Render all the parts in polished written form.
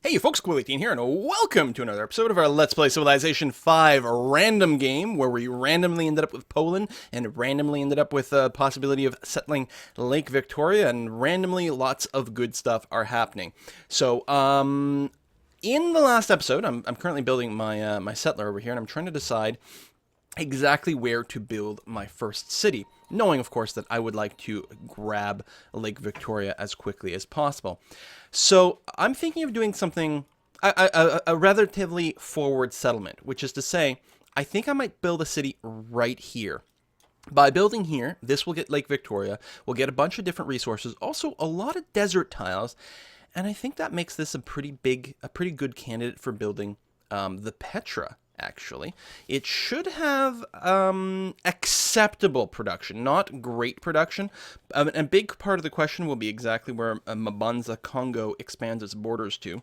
Hey you folks, Cool18 here, and welcome to another episode of our Let's Play Civilization 5 random game, where we randomly ended up with Poland, and randomly ended up with the possibility of settling Lake Victoria, and randomly lots of good stuff are happening. So, in the last episode, I'm currently building my, my settler over here, and I'm trying to decide exactly where to build my first city, knowing, of course, that I would like to grab Lake Victoria as quickly as possible. So I'm thinking of doing something, a relatively forward settlement, which is to say, I think I might build a city right here. By building here, this will get Lake Victoria, we'll get a bunch of different resources, also a lot of desert tiles, and I think that makes this a pretty good candidate for building the Petra. Actually, it should have acceptable production, not great production. A big part of the question will be exactly where Mbanza Congo expands its borders to.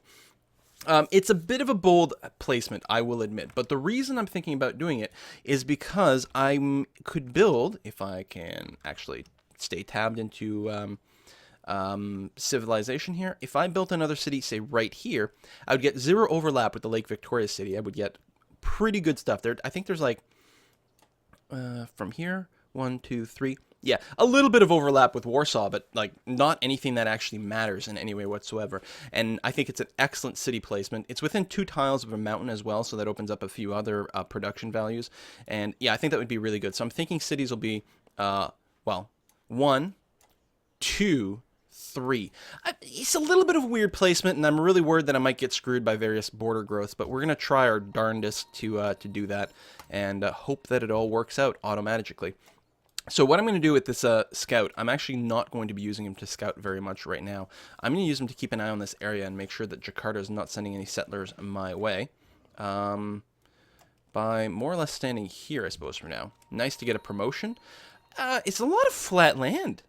It's a bit of a bold placement, I will admit, but the reason I'm thinking about doing it is because I could build, if I can actually stay tabbed into civilization here, if I built another city, say right here, I would get zero overlap with the Lake Victoria city. I would get pretty good stuff there. I think there's like from here 1, 2, 3, yeah, a little bit of overlap with Warsaw, but like not anything that actually matters in any way whatsoever. And I think it's an excellent city placement. It's within 2 tiles of a mountain as well, so that opens up a few other production values. And yeah, I think that would be really good. So I'm thinking cities will be well, 1, 2, 3. It's a little bit of a weird placement, and I'm really worried that I might get screwed by various border growths, but we're going to try our darndest to do that, and hope that it all works out automatically. So what I'm going to do with this scout, I'm actually not going to be using him to scout very much right now. I'm going to use him to keep an eye on this area and make sure that Jakarta is not sending any settlers my way. By more or less standing here, I suppose, for now. Nice to get a promotion. It's a lot of flat land.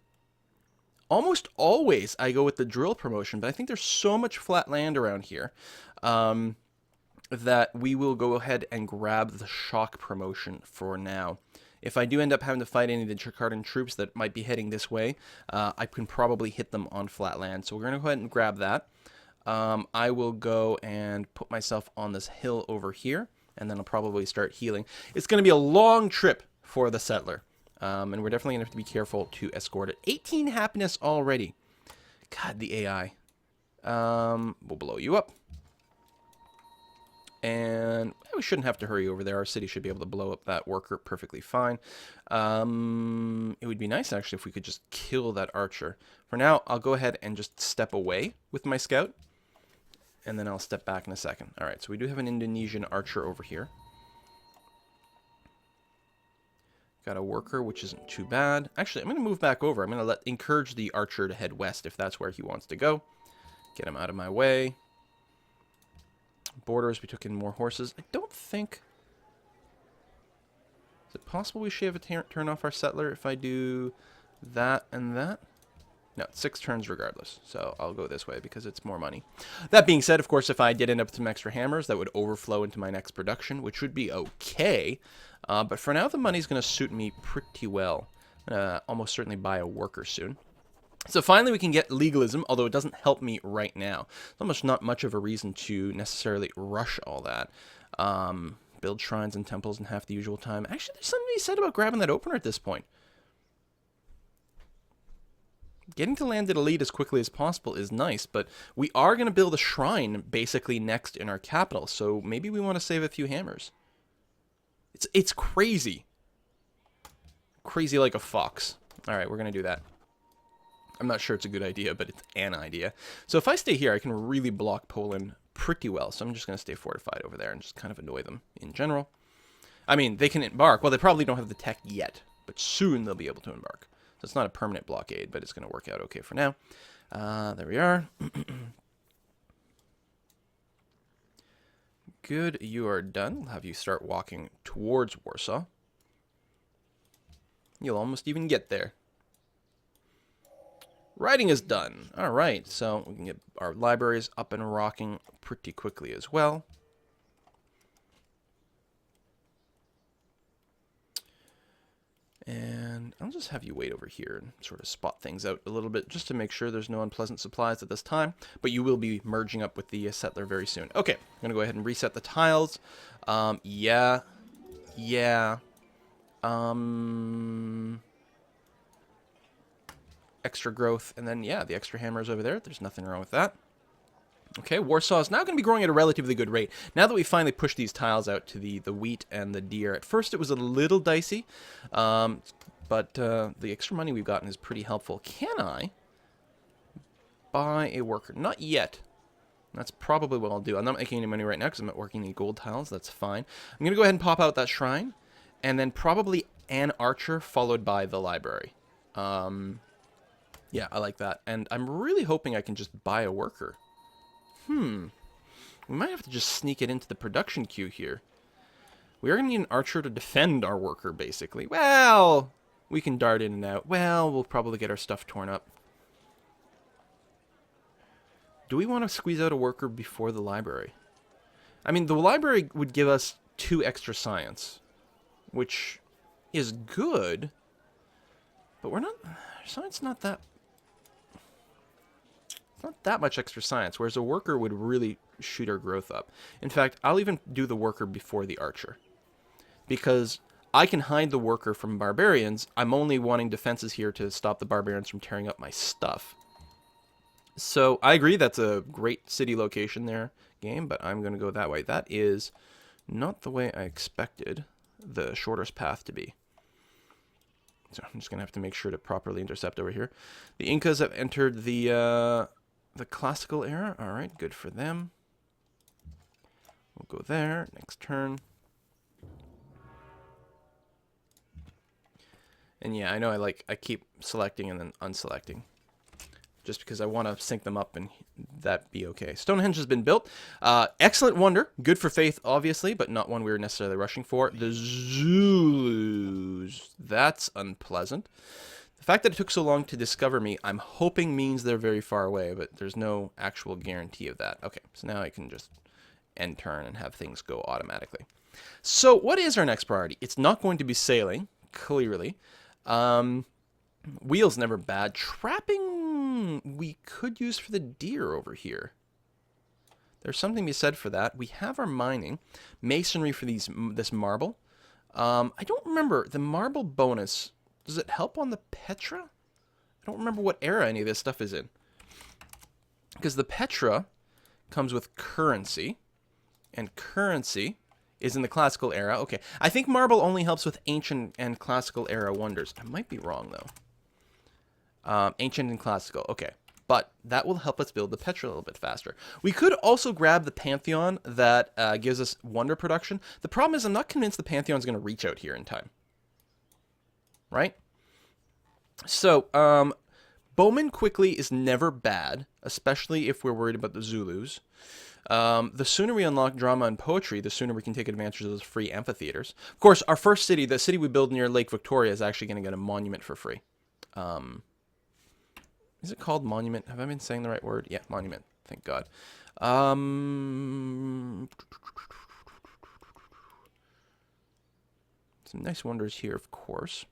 Almost always I go with the drill promotion, but I think there's so much flat land around here that we will go ahead and grab the shock promotion for now. If I do end up having to fight any of the Jakartan troops that might be heading this way, I can probably hit them on flat land. So we're going to go ahead and grab that. I will go and put myself on this hill over here, and then I'll probably start healing. It's going to be a long trip for the settler. And we're definitely going to have to be careful to escort it. 18 happiness already. God, the AI. We'll blow you up. And we shouldn't have to hurry over there. Our city should be able to blow up that worker perfectly fine. It would be nice, actually, if we could just kill that archer. For now, I'll go ahead and just step away with my scout. And then I'll step back in a second. All right, so we do have an Indonesian Archer over here. Got a worker, which isn't too bad. Actually, I'm going to move back over. I'm going to encourage the archer to head west if that's where he wants to go. Get him out of my way. Borders, we took in more horses. I don't think... Is it possible we should have a turn off our settler if I do that and that? No, it's 6 turns regardless, so I'll go this way because it's more money. That being said, of course, if I did end up with some extra hammers, that would overflow into my next production, which would be okay. But for now, the money's going to suit me pretty well. I'm going to almost certainly buy a worker soon. So finally, we can get legalism, although it doesn't help me right now. There's almost not much of a reason to necessarily rush all that. Build shrines and temples in half the usual time. Actually, there's something to be said about grabbing that opener at this point. Getting to landed elite as quickly as possible is nice, but we are going to build a shrine basically next in our capital, so maybe we want to save a few hammers. It's crazy. Crazy like a fox. Alright, we're going to do that. I'm not sure it's a good idea, but it's an idea. So if I stay here, I can really block Poland pretty well, so I'm just going to stay fortified over there and just kind of annoy them in general. I mean, they can embark. Well, they probably don't have the tech yet, but soon they'll be able to embark. So it's not a permanent blockade, but it's going to work out okay for now. There we are. Good, you are done. We'll have you start walking towards Warsaw. You'll almost even get there. Writing is done. All right, so we can get our libraries up and rocking pretty quickly as well. And I'll just have you wait over here and sort of spot things out a little bit just to make sure there's no unpleasant supplies at this time. But you will be merging up with the settler very soon. Okay, I'm going to go ahead and reset the tiles. Yeah. Extra growth. And then, yeah, the extra hammers over there. There's nothing wrong with that. Okay, Warsaw is now going to be growing at a relatively good rate. Now that we finally pushed these tiles out to the wheat and the deer. At first it was a little dicey, but the extra money we've gotten is pretty helpful. Can I buy a worker? Not yet. That's probably what I'll do. I'm not making any money right now because I'm not working any gold tiles. That's fine. I'm going to go ahead and pop out that shrine, and then probably an archer followed by the library. Yeah, I like that. And I'm really hoping I can just buy a worker. We might have to just sneak it into the production queue here. We are going to need an archer to defend our worker, basically. Well, we can dart in and out. Well, we'll probably get our stuff torn up. Do we want to squeeze out a worker before the library? I mean, the library would give us 2 extra science, which is good, but we're not... Science not that... Not that much extra science, whereas a worker would really shoot our growth up. In fact, I'll even do the worker before the archer. Because I can hide the worker from barbarians. I'm only wanting defenses here to stop the barbarians from tearing up my stuff. So, I agree that's a great city location there, game, but I'm going to go that way. That is not the way I expected the shortest path to be. So, I'm just going to have to make sure to properly intercept over here. The Incas have entered the classical era. All right, good for them. We'll go there. Next turn. And yeah, I know I keep selecting and then unselecting. Just because I want to sync them up and that be okay. Stonehenge has been built. Excellent wonder. Good for faith, obviously, but not one we were necessarily rushing for. The Zulus. That's unpleasant. The fact that it took so long to discover me, I'm hoping means they're very far away, but there's no actual guarantee of that. Okay, so now I can just end turn and have things go automatically. So what is our next priority? It's not going to be sailing, clearly. Wheel's never bad. Trapping we could use for the deer over here. There's something to be said for that. We have our mining. Masonry for this marble. I don't remember. The marble bonus... Does it help on the Petra? I don't remember what era any of this stuff is in. Because the Petra comes with currency. And currency is in the classical era. Okay, I think marble only helps with ancient and classical era wonders. I might be wrong, though. Ancient and classical. Okay, but that will help us build the Petra a little bit faster. We could also grab the Pantheon that gives us wonder production. The problem is I'm not convinced the Pantheon is going to reach out here in time. Right? So, Bowman quickly is never bad, especially if we're worried about the Zulus. The sooner we unlock drama and poetry, the sooner we can take advantage of those free amphitheaters. Of course, our first city, the city we build near Lake Victoria, is actually going to get a monument for free. Is it called monument? Have I been saying the right word? Yeah, monument. Thank God. Some nice wonders here, of course.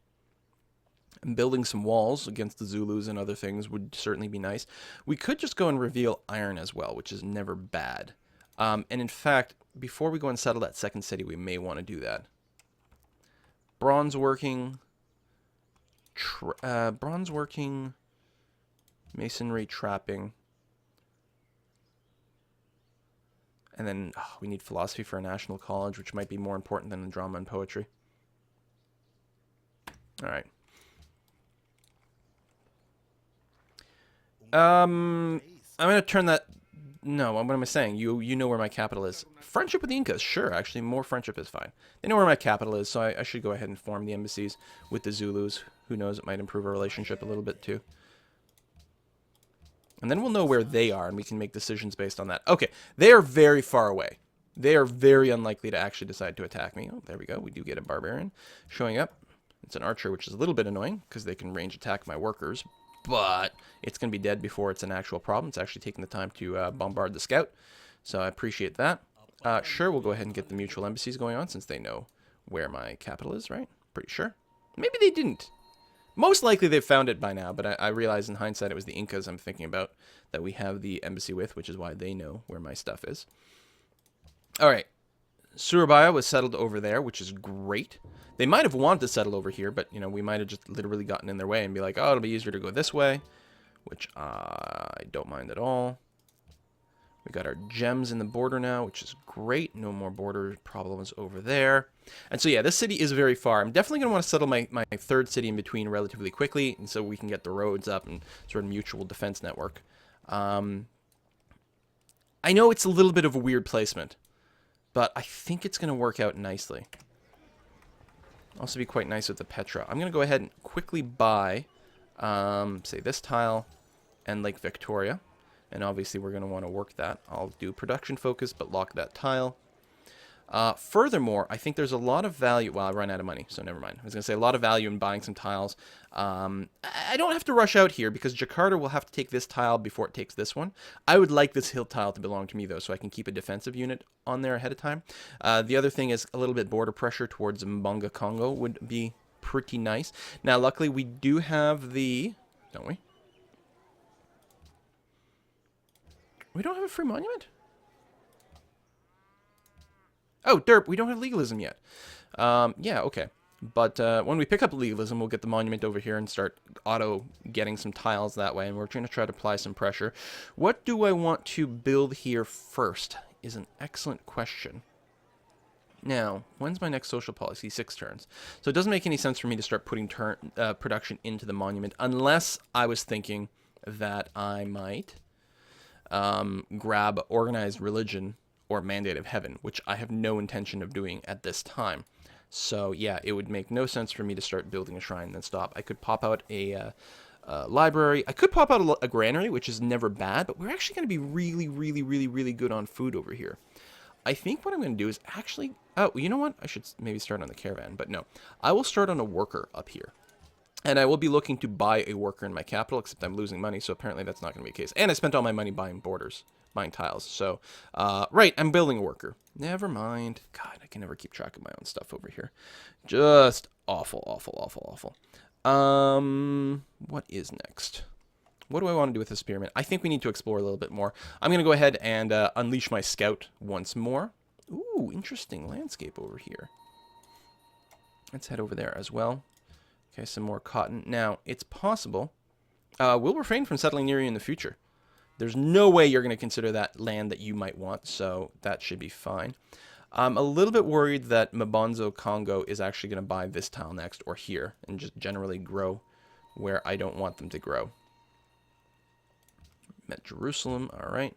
And building some walls against the Zulus and other things would certainly be nice. We could just go and reveal iron as well, which is never bad. And in fact, before we go and settle that second city, we may want to do that. Bronze working, masonry, trapping. And then we need philosophy for a national college, which might be more important than the drama and poetry. All right. I'm going to turn that... No, what am I saying? You know where my capital is. Friendship with the Incas, sure. Actually, more friendship is fine. They know where my capital is, so I should go ahead and form the embassies with the Zulus. Who knows, it might improve our relationship a little bit, too. And then we'll know where they are, and we can make decisions based on that. Okay, they are very far away. They are very unlikely to actually decide to attack me. Oh, there we go. We do get a barbarian showing up. It's an archer, which is a little bit annoying, because they can range attack my workers. But it's going to be dead before it's an actual problem. It's actually taking the time to bombard the scout. So I appreciate that. Sure, we'll go ahead and get the mutual embassies going on since they know where my capital is, right? Pretty sure. Maybe they didn't. Most likely they've found it by now, but I realize in hindsight it was the Incas I'm thinking about that we have the embassy with, which is why they know where my stuff is. All right. Surabaya was settled over there, which is great. They might have wanted to settle over here, but, you know, we might have just literally gotten in their way and be like, oh, it'll be easier to go this way, which I don't mind at all. We got our gems in the border now, which is great. No more border problems over there. And so, yeah, this city is very far. I'm definitely going to want to settle my third city in between relatively quickly, and so we can get the roads up and sort of mutual defense network. I know it's a little bit of a weird placement, but I think it's going to work out nicely. Also be quite nice with the Petra. I'm going to go ahead and quickly buy, say, this tile and Lake Victoria. And obviously we're going to want to work that. I'll do production focus, but lock that tile. Furthermore, I think there's a lot of value. Well, I ran out of money, so never mind. I was going to say a lot of value in buying some tiles. I don't have to rush out here because Jakarta will have to take this tile before it takes this one. I would like this hill tile to belong to me, though, so I can keep a defensive unit on there ahead of time. The other thing is a little bit border pressure towards Mbonga, Congo would be pretty nice. Now, luckily, we do have the... Don't we? We don't have a free monument? Oh, derp, we don't have legalism yet. Yeah, okay. But when we pick up legalism, we'll get the monument over here and start auto getting some tiles that way. And we're going to try to apply some pressure. What do I want to build here first is an excellent question. Now, when's my next social policy? 6 turns. So it doesn't make any sense for me to start putting production into the monument unless I was thinking that I might... grab organized religion or mandate of heaven, which I have no intention of doing at this time. So yeah, it would make no sense for me to start building a shrine and then stop. I could pop out a library. I could pop out a granary, which is never bad, but we're actually going to be really, really, really, really good on food over here. I think what I'm going to do is actually... Oh, you know what? I should maybe start on the caravan, but no. I will start on a worker up here. And I will be looking to buy a worker in my capital, except I'm losing money, so apparently that's not going to be the case. And I spent all my money buying borders, buying tiles. So, right, I'm building a worker. Never mind. God, I can never keep track of my own stuff over here. Just awful, awful, awful, awful. What is next? What do I want to do with the spearmint? I think we need to explore a little bit more. I'm going to go ahead and unleash my scout once more. Ooh, interesting landscape over here. Let's head over there as well. Okay, some more cotton. Now, it's possible. We'll refrain from settling near you in the future. There's no way you're going to consider that land that you might want, so that should be fine. I'm a little bit worried that Mbonzo, Congo is actually going to buy this tile next, or here, and just generally grow where I don't want them to grow. Met Jerusalem, all right.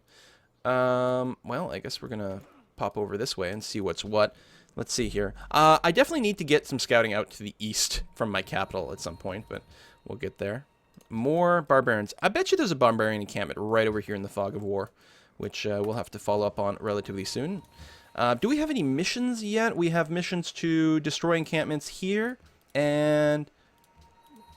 Well, I guess we're going to pop over this way and see what's what. Let's see here. I definitely need to get some scouting out to the east from my capital at some point, but we'll get there. More barbarians. I bet you there's a barbarian encampment right over here in the Fog of War, which we'll have to follow up on relatively soon. Do we have any missions yet? We have missions to destroy encampments here and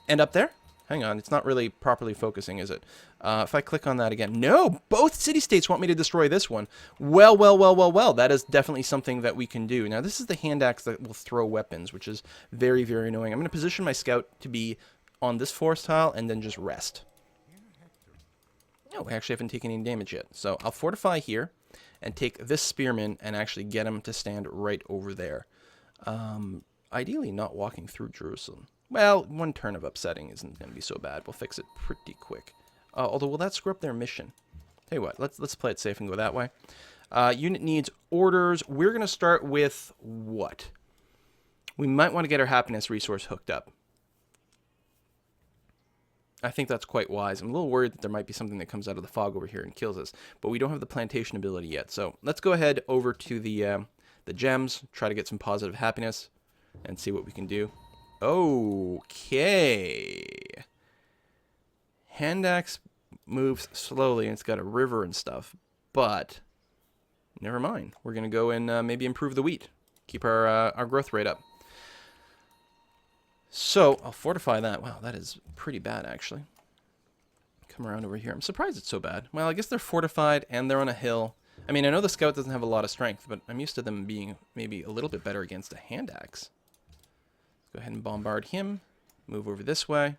up there. Hang on, it's not really properly focusing, is it? If I click on that again. No, both city-states want me to destroy this one. Well, well, well, well, well. That is definitely something that we can do. Now, this is the hand axe that will throw weapons, which is very, very annoying. I'm going to position my scout to be on this forest tile and then just rest. No, I actually haven't taken any damage yet. So I'll fortify here and take this spearman and actually get him to stand right over there. Ideally not walking through Jerusalem. Well, one turn of upsetting isn't going to be so bad. We'll fix it pretty quick. Although, will that screw up their mission? Tell you what, let's play it safe and go that way. Unit needs orders. We're going to start with what? We might want to get our happiness resource hooked up. I think that's quite wise. I'm a little worried that there might be something that comes out of the fog over here and kills us, but we don't have the plantation ability yet. So let's go ahead over to the gems, try to get some positive happiness, and see what we can do. Okay. Hand axe moves slowly, and it's got a river and stuff, but never mind. We're going to go and maybe improve the wheat, keep our growth rate up. So I'll fortify that. Wow, that is pretty bad, actually. Come around over here. I'm surprised it's so bad. Well, I guess they're fortified, and they're on a hill. I mean, I know the scout doesn't have a lot of strength, but I'm used to them being maybe a little bit better against a hand axe. Go ahead and bombard him. Move over this way.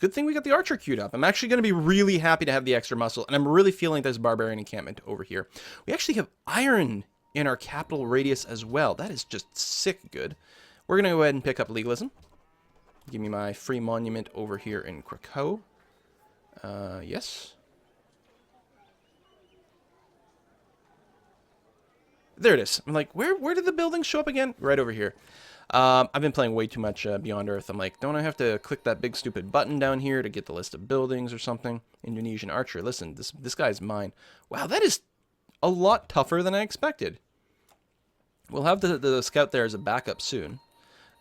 Good thing we got the Archer queued up. I'm actually going to be really happy to have the extra muscle, and I'm really feeling there's Barbarian encampment over here. We actually have iron in our capital radius as well. That is just sick good. We're going to go ahead and pick up Legalism. Give me my free monument over here in Krakow. Yes. There it is. I'm like, where did the buildings show up again? Right over here. I've been playing way too much Beyond Earth. I'm like, don't I have to click that big stupid button down here to get the list of buildings or something? Indonesian Archer. Listen, this guy's mine. Wow, that is a lot tougher than I expected. We'll have the scout there as a backup soon.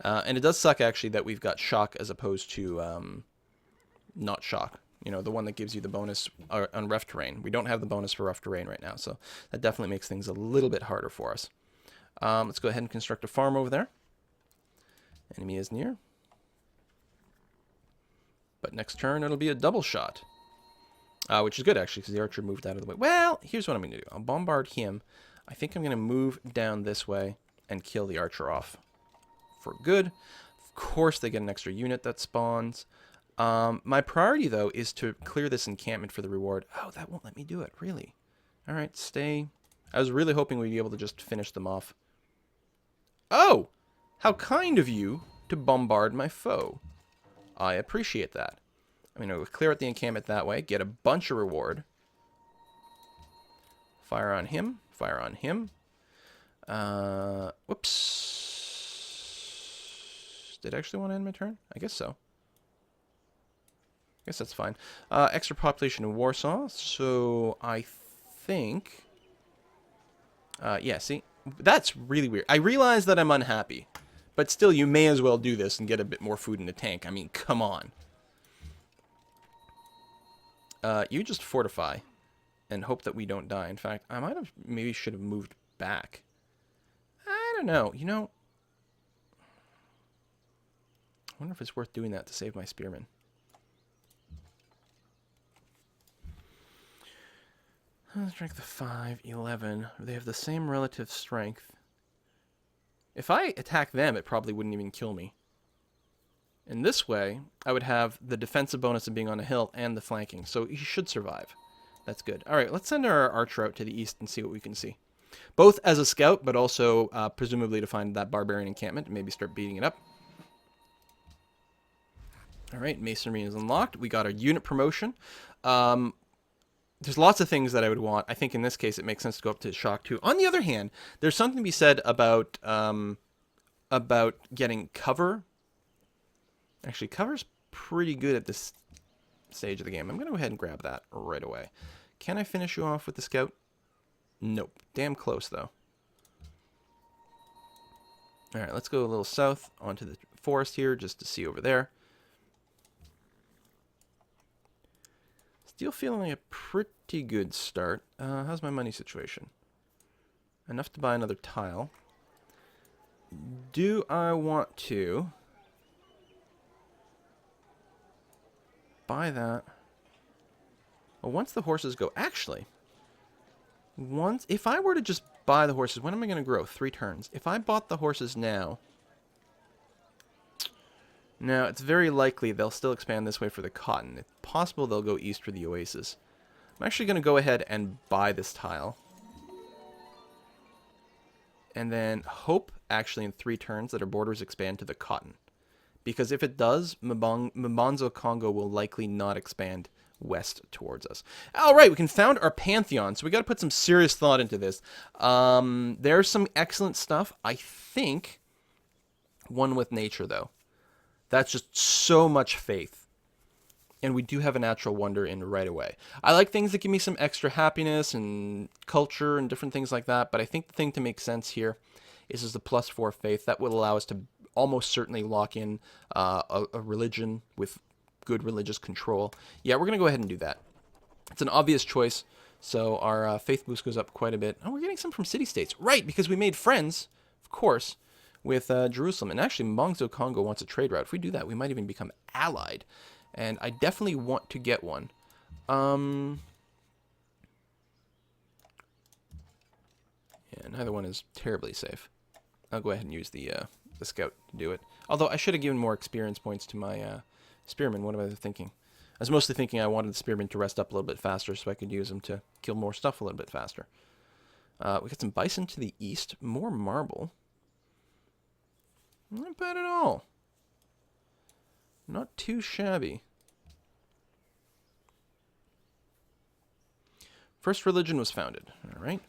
And it does suck, actually, that we've got shock as opposed to not shock. You know, the one that gives you the bonus on rough terrain. We don't have the bonus for rough terrain right now, so that definitely makes things a little bit harder for us. Let's go ahead and construct a farm over there. Enemy is near. But next turn, it'll be a double shot. Which is good, actually, because the Archer moved out of the way. Well, here's what I'm going to do. I'll bombard him. I think I'm going to move down this way and kill the Archer off for good. Of course, they get an extra unit that spawns. My priority, though, is to clear this encampment for the reward. Oh, that won't let me do it, really. All right, stay. I was really hoping we'd be able to just finish them off. Oh! How kind of you to bombard my foe. I appreciate that. I mean, we'll clear out the encampment that way, get a bunch of reward. Fire on him, fire on him. Whoops. Did I actually want to end my turn? I guess so. I guess that's fine. Extra population in Warsaw, so I think... yeah, see? That's really weird. I realize that I'm unhappy. But still, you may as well do this and get a bit more food in the tank. I mean, come on. You just fortify and hope that we don't die. In fact, I might have maybe should have moved back. I don't know. You know, I wonder if it's worth doing that to save my spearmen. Strength of 5, 11. They have the same relative strength. If I attack them, it probably wouldn't even kill me. In this way, I would have the defensive bonus of being on a hill and the flanking, so he should survive. That's good. All right, let's send our Archer out to the east and see what we can see. Both as a scout, but also presumably to find that Barbarian encampment and maybe start beating it up. All right, Masonry is unlocked. We got our unit promotion. There's lots of things that I would want. I think in this case it makes sense to go up to shock 2. On the other hand, there's something to be said about getting cover. Actually, cover's pretty good at this stage of the game. I'm going to go ahead and grab that right away. Can I finish you off with the scout? Nope. Damn close, though. All right, let's go a little south onto the forest here just to see over there. Still feeling like a pretty good start. How's my money situation? Enough to buy another tile. Do I want to buy that? Well, once the horses go... Actually, if I were to just buy the horses, when am I going to grow? 3 turns. If I bought the horses now... Now, it's very likely they'll still expand this way for the cotton. It's possible they'll go east for the oasis. I'm actually going to go ahead and buy this tile. And then hope, actually, in 3 turns that our borders expand to the cotton. Because if it does, Mbanzo Congo will likely not expand west towards us. All right, we can found our Pantheon, so we got to put some serious thought into this. There's some excellent stuff. I think one with nature, though. That's just so much faith. And we do have a natural wonder in right away. I like things that give me some extra happiness and culture and different things like that, but I think the thing to make sense here is the +4 faith. That will allow us to almost certainly lock in a religion with good religious control. Yeah, we're going to go ahead and do that. It's an obvious choice, so our faith boost goes up quite a bit. Oh, we're getting some from city-states. Right, because we made friends, of course, with Jerusalem. And actually, Mbanzo Congo wants a trade route. If we do that, we might even become allied. And I definitely want to get one. Yeah, neither one is terribly safe. I'll go ahead and use the the scout to do it. Although I should have given more experience points to my spearmen. What am I thinking? I was mostly thinking I wanted the spearmen to rest up a little bit faster so I could use them to kill more stuff a little bit faster. We got some bison to the east. More marble. Not bad at all. Not too shabby. First religion was founded. All right.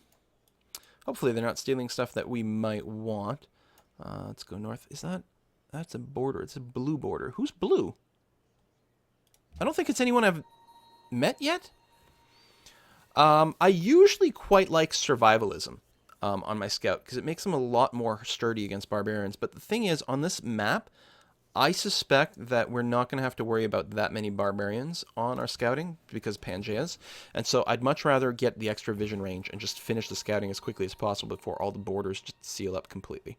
Hopefully they're not stealing stuff that we might want. Let's go north. Is that... That's a border. It's a blue border. Who's blue? I don't think it's anyone I've met yet. I usually quite like survivalism on my scout because it makes them a lot more sturdy against barbarians. But the thing is, on this map, I suspect that we're not going to have to worry about that many barbarians on our scouting because Pangeas. And so I'd much rather get the extra vision range and just finish the scouting as quickly as possible before all the borders just seal up completely.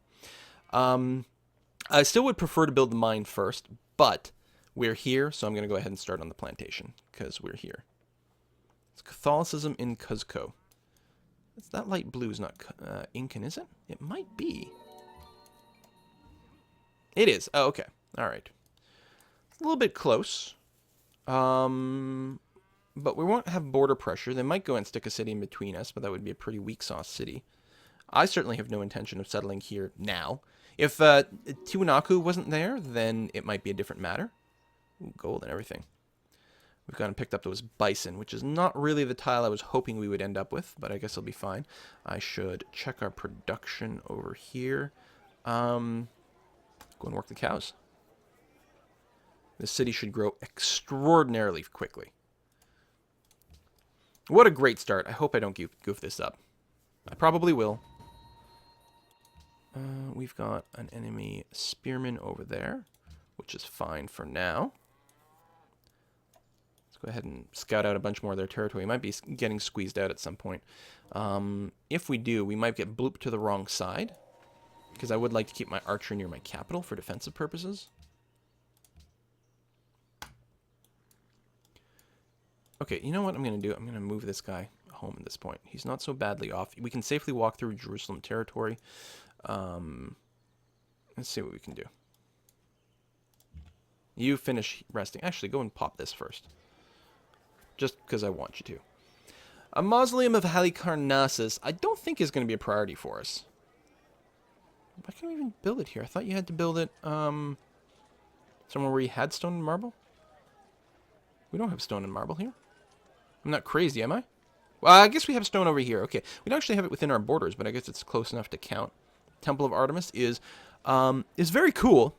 I still would prefer to build the mine first, but we're here, so I'm going to go ahead and start on the plantation because we're here. It's Catholicism in Cuzco. It's that light blue is not Incan, is it? It might be. It is. Oh, okay. All right. It's a little bit close. But we won't have border pressure. They might go and stick a city in between us, but that would be a pretty weak sauce city. I certainly have no intention of settling here now. If Tiwanaku wasn't there, then it might be a different matter. Ooh, gold and everything. We've gone and picked up those bison, which is not really the tile I was hoping we would end up with, but I guess it'll be fine. I should check our production over here. Go and work the cows. This city should grow extraordinarily quickly. What a great start. I hope I don't goof this up. I probably will. We've got an enemy spearman over there, which is fine for now. Let's go ahead and scout out a bunch more of their territory. We might be getting squeezed out at some point. If we do, we might get blooped to the wrong side, because I would like to keep my archer near my capital for defensive purposes. Okay, you know what I'm going to do? I'm going to move this guy home at this point. He's not so badly off. We can safely walk through Jerusalem territory. Let's see what we can do. You finish resting. Actually, go and pop this first. Just because I want you to. A mausoleum of Halicarnassus, I don't think is going to be a priority for us. Why can't we even build it here? I thought you had to build it somewhere where you had stone and marble. We don't have stone and marble here. I'm not crazy, am I? Well, I guess we have stone over here. Okay, we don't actually have it within our borders, but I guess it's close enough to count. Temple of Artemis is very cool.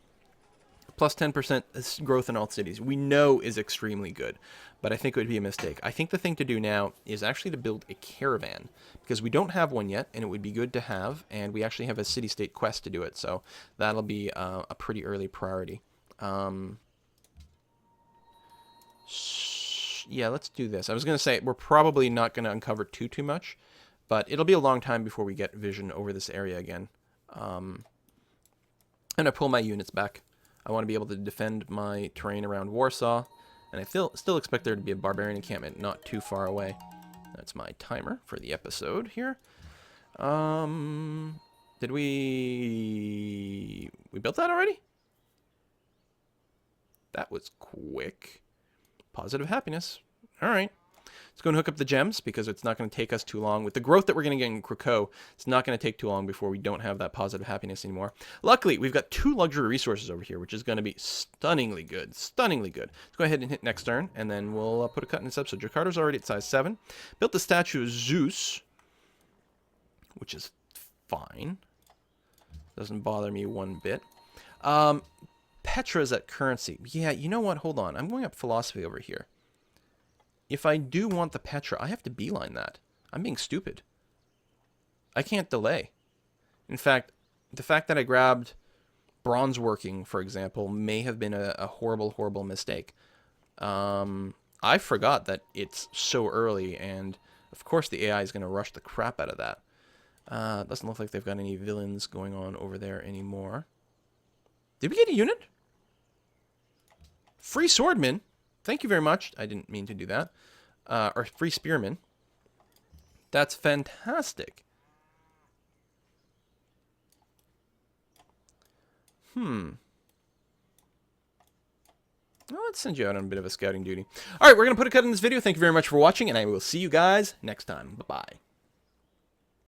Plus 10% growth in all cities. We know is extremely good, but I think it would be a mistake. I think the thing to do now is actually to build a caravan, because we don't have one yet, and it would be good to have, and we actually have a city-state quest to do it, so that'll be a pretty early priority. Yeah, let's do this. I was going to say, we're probably not going to uncover too much, but it'll be a long time before we get vision over this area again. And I pull my units back. I want to be able to defend my terrain around Warsaw, and I still expect there to be a barbarian encampment not too far away. That's my timer for the episode here. Did we built that already? That was quick. Positive happiness. All right. Let's go and hook up the gems, because it's not going to take us too long. With the growth that we're going to get in Krakow, it's not going to take too long before we don't have that positive happiness anymore. Luckily, we've got 2 luxury resources over here, which is going to be stunningly good. Stunningly good. Let's go ahead and hit next turn, and then we'll put a cut in this episode. Jakarta's already at size 7. Built the statue of Zeus, which is fine. Doesn't bother me one bit. Petra's at currency. Yeah, you know what? Hold on. I'm going up philosophy over here. If I do want the Petra, I have to beeline that. I'm being stupid. I can't delay. In fact, the fact that I grabbed bronze working, for example, may have been a horrible, horrible mistake. I forgot that it's so early, and of course the AI is going to rush the crap out of that. Doesn't look like they've got any villains going on over there anymore. Did we get a unit? Free swordman. Thank you very much. I didn't mean to do that. Or free spearman. That's fantastic. Well, let's send you out on a bit of a scouting duty. All right, we're going to put a cut in this video. Thank you very much for watching, and I will see you guys next time. Bye-bye.